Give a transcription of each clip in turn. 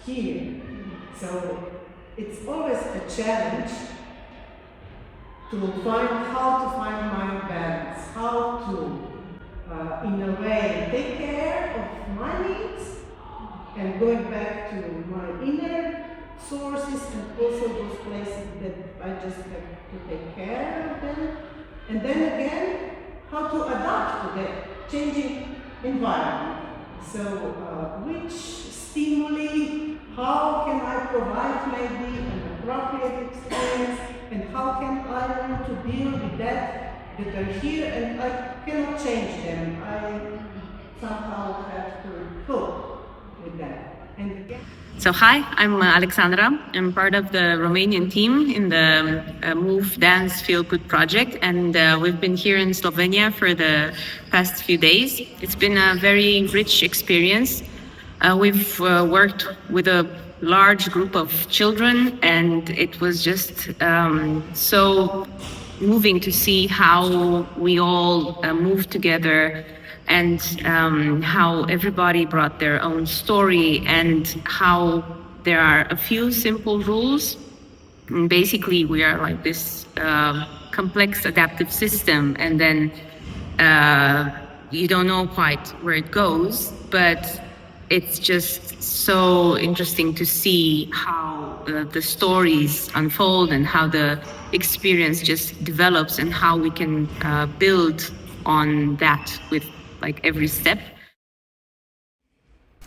here. So it's always a challenge to find my balance, how to, in a way, take care of my needs and going back to my inner sources and also those places that I just have to take care of them. And then again, how to adapt to the changing environment. So which stimuli, how can I provide maybe an appropriate experience, and how can I learn to deal with that are here and I cannot change them. I somehow have to cope with that. And again, So hi, I'm Alexandra. I'm part of the Romanian team in the Move Dance Feel Good project, and we've been here in Slovenia for the past few days. It's been a very rich experience. We've worked with a large group of children, and it was just so moving to see how we all moved together, and how everybody brought their own story, and how there are a few simple rules. And basically, we are like this complex adaptive system, and then you don't know quite where it goes, but it's just so interesting to see how the stories unfold and how the experience just develops, and how we can build on that with like every step.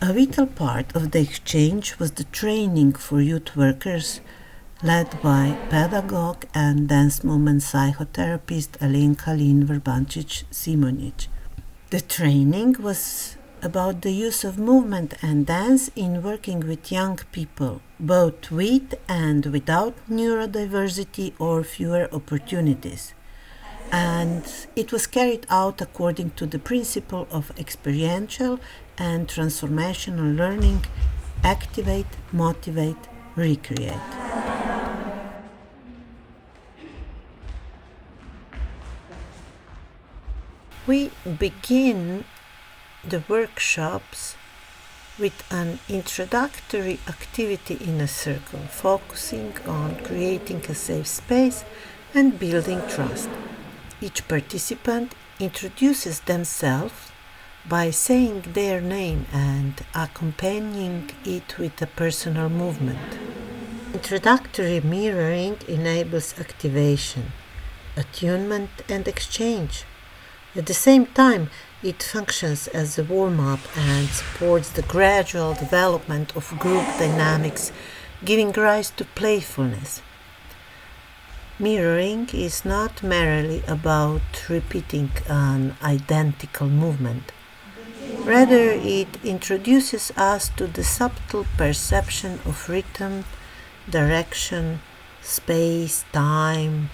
A vital part of the exchange was the training for youth workers led by pedagogue and dance movement psychotherapist Alenka Lin Vrbančič Simonič. The training was about the use of movement and dance in working with young people, both with and without neurodiversity or fewer opportunities. And it was carried out according to the principle of experiential and transformational learning: activate, motivate, recreate. We begin the workshops with an introductory activity in a circle, focusing on creating a safe space and building trust. Each participant introduces themselves by saying their name and accompanying it with a personal movement. Introductory mirroring enables activation, attunement, and exchange. At the same time, it functions as a warm-up and supports the gradual development of group dynamics, giving rise to playfulness. Mirroring is not merely about repeating an identical movement. Rather, it introduces us to the subtle perception of rhythm, direction, space, time,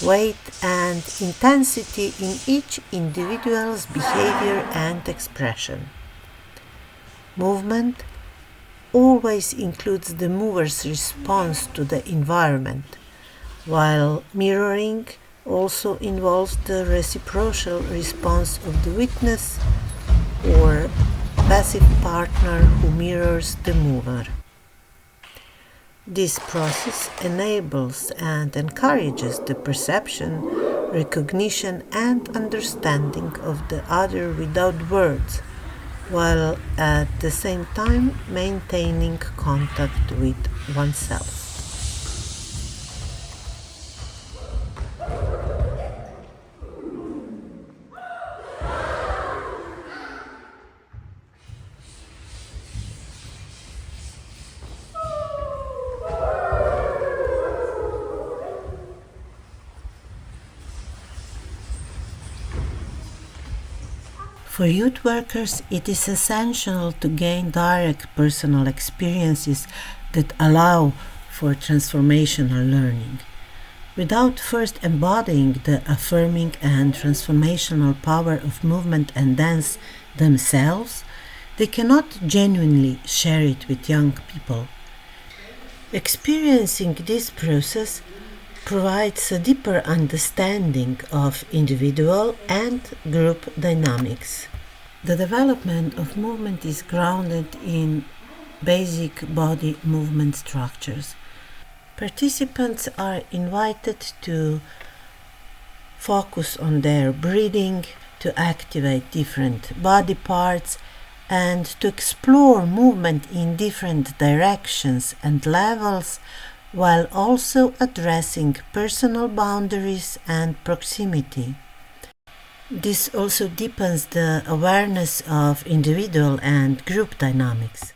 weight, and intensity in each individual's behavior and expression. Movement always includes the mover's response to the environment, while mirroring also involves the reciprocal response of the witness or passive partner who mirrors the mover. This process enables and encourages the perception, recognition, and understanding of the other without words, while at the same time maintaining contact with oneself. For youth workers, it is essential to gain direct personal experiences that allow for transformational learning. Without first embodying the affirming and transformational power of movement and dance themselves, they cannot genuinely share it with young people. Experiencing this process provides a deeper understanding of individual and group dynamics. The development of movement is grounded in basic body movement structures. Participants are invited to focus on their breathing, to activate different body parts, and to explore movement in different directions and levels, while also addressing personal boundaries and proximity. This also deepens the awareness of individual and group dynamics.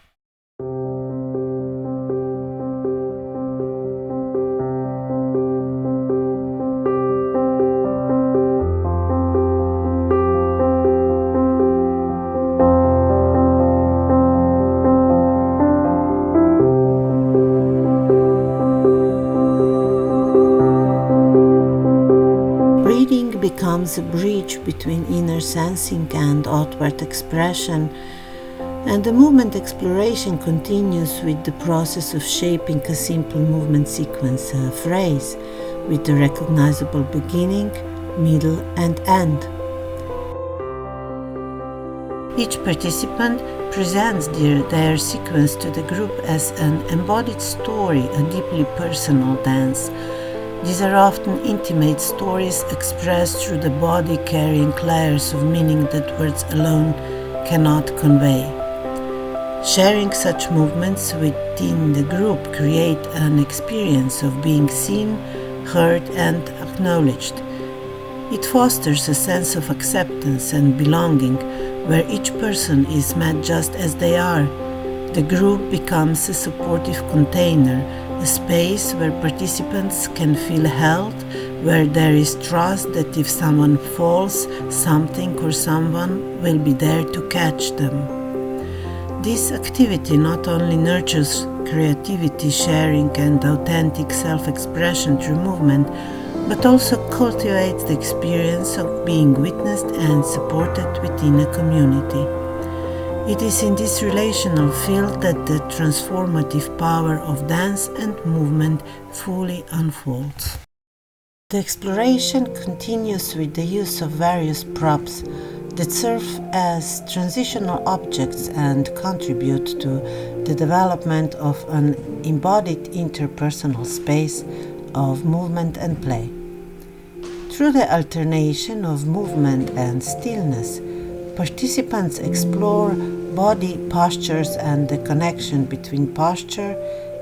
Becomes a bridge between inner sensing and outward expression, and the movement exploration continues with the process of shaping a simple movement sequence, a phrase, with a recognizable beginning, middle and end. Each participant presents their sequence to the group as an embodied story, a deeply personal dance. These are often intimate stories expressed through the body, carrying layers of meaning that words alone cannot convey. Sharing such movements within the group create an experience of being seen, heard and acknowledged. It fosters a sense of acceptance and belonging, where each person is met just as they are. The group becomes a supportive container, a space where participants can feel held, where there is trust that if someone falls, something or someone will be there to catch them. This activity not only nurtures creativity, sharing and authentic self-expression through movement, but also cultivates the experience of being witnessed and supported within a community. It is in this relational field that the transformative power of dance and movement fully unfolds. The exploration continues with the use of various props that serve as transitional objects and contribute to the development of an embodied interpersonal space of movement and play. Through the alternation of movement and stillness, participants explore body postures and the connection between posture,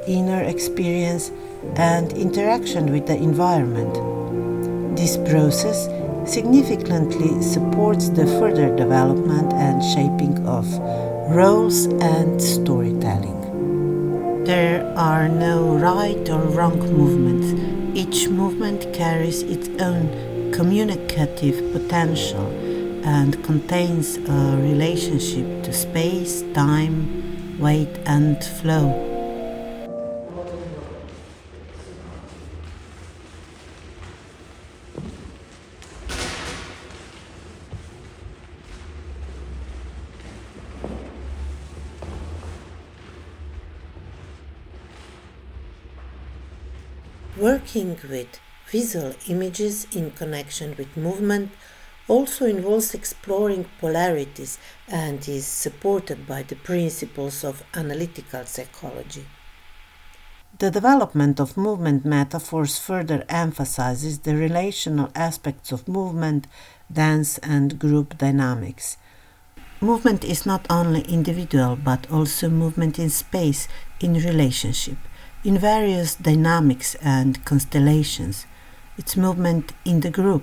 inner experience, and interaction with the environment. This process significantly supports the further development and shaping of roles and storytelling. There are no right or wrong movements. Each movement carries its own communicative potential and contains a relationship to space, time, weight and flow. Working with visual images in connection with movement also involves exploring polarities and is supported by the principles of analytical psychology. The development of movement metaphors further emphasizes the relational aspects of movement, dance, and group dynamics. Movement is not only individual but also movement in space, in relationship, in various dynamics and constellations. It's movement in the group.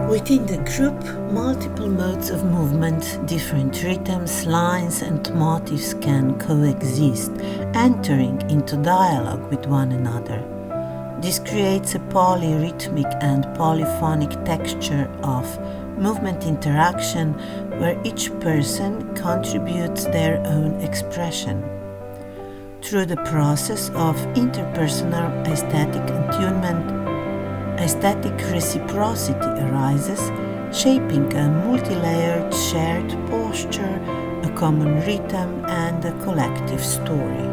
Within the group, multiple modes of movement, different rhythms, lines and motifs can coexist, entering into dialogue with one another. This creates a polyrhythmic and polyphonic texture of movement interaction where each person contributes their own expression. Through the process of interpersonal aesthetic attunement, aesthetic reciprocity arises, shaping a multi-layered shared posture, a common rhythm, and a collective story.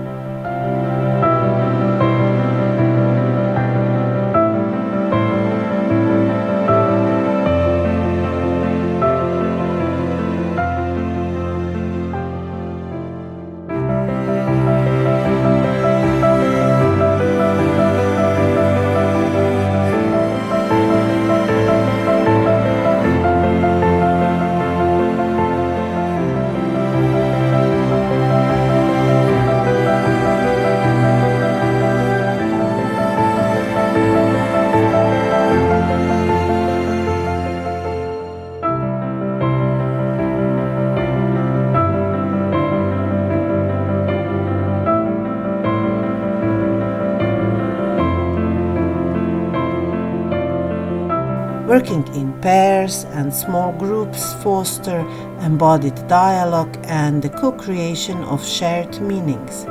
Working in pairs and small groups foster embodied dialogue and the co-creation of shared meanings.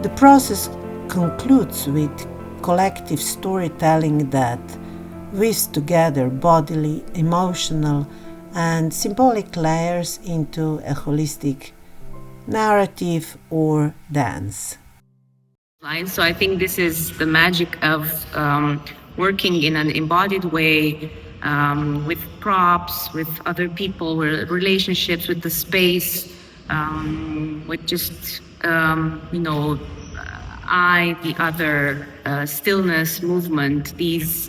The process concludes with collective storytelling that weaves together bodily, emotional, and symbolic layers into a holistic narrative or dance. So I think this is the magic of working in an embodied way, with props, with other people, with relationships, with the space, with just, I, the other, stillness, movement, these,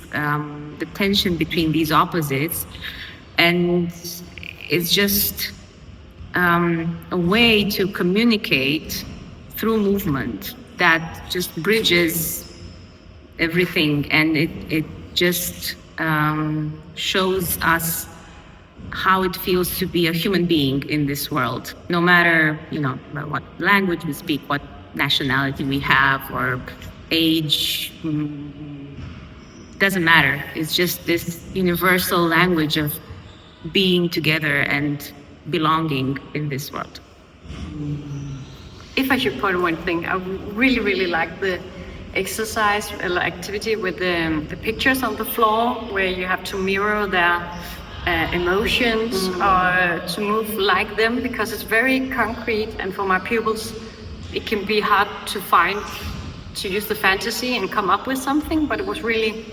the tension between these opposites. And it's just a way to communicate through movement that just bridges everything, and it just shows us how it feels to be a human being in this world, no matter what language we speak, what nationality we have, or age. Doesn't matter. It's just this universal language of being together and belonging in this world. If I should point one thing, I really, really like the exercise activity with the pictures on the floor, where you have to mirror their emotions or to move like them, because it's very concrete, and for my pupils it can be hard to use the fantasy and come up with something, but it was really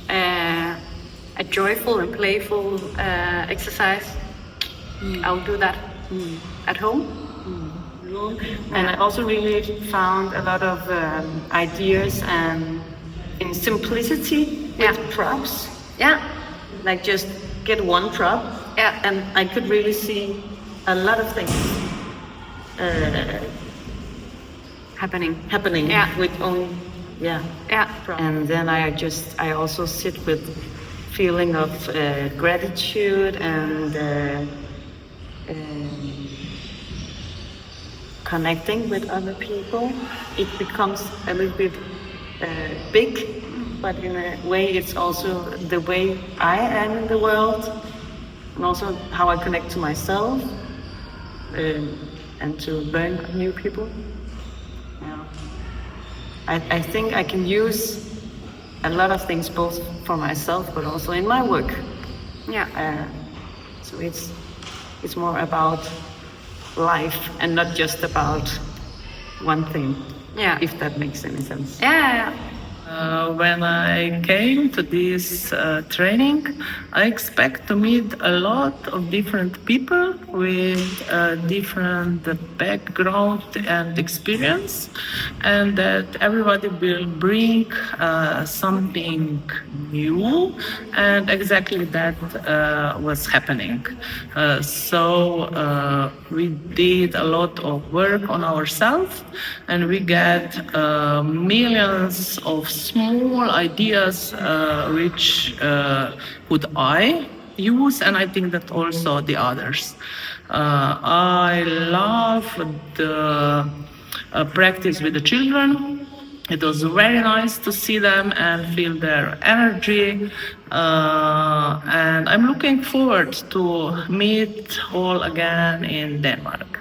a joyful and playful exercise. I'll do that at home. And I also really found a lot of ideas and in simplicity with props. Yeah. Like just get one prop. Yeah. And I could really see a lot of things Happening. with only prop. And then I also sit with feeling of gratitude and connecting with other people. It becomes a little bit big, but in a way it's also the way I am in the world, and also how I connect to myself and to learn new people. Yeah. I think I can use a lot of things both for myself but also in my work. So it's more about life and not just about one thing. If that makes any sense. When I came to this training, I expect to meet a lot of different people with different background and experience, and that everybody will bring something new, and exactly that was happening. So we did a lot of work on ourselves, and we get millions of small ideas which could I use, and I think that also the others. I love the practice with the children. It was very nice to see them and feel their energy, and I'm looking forward to meet all again in Denmark.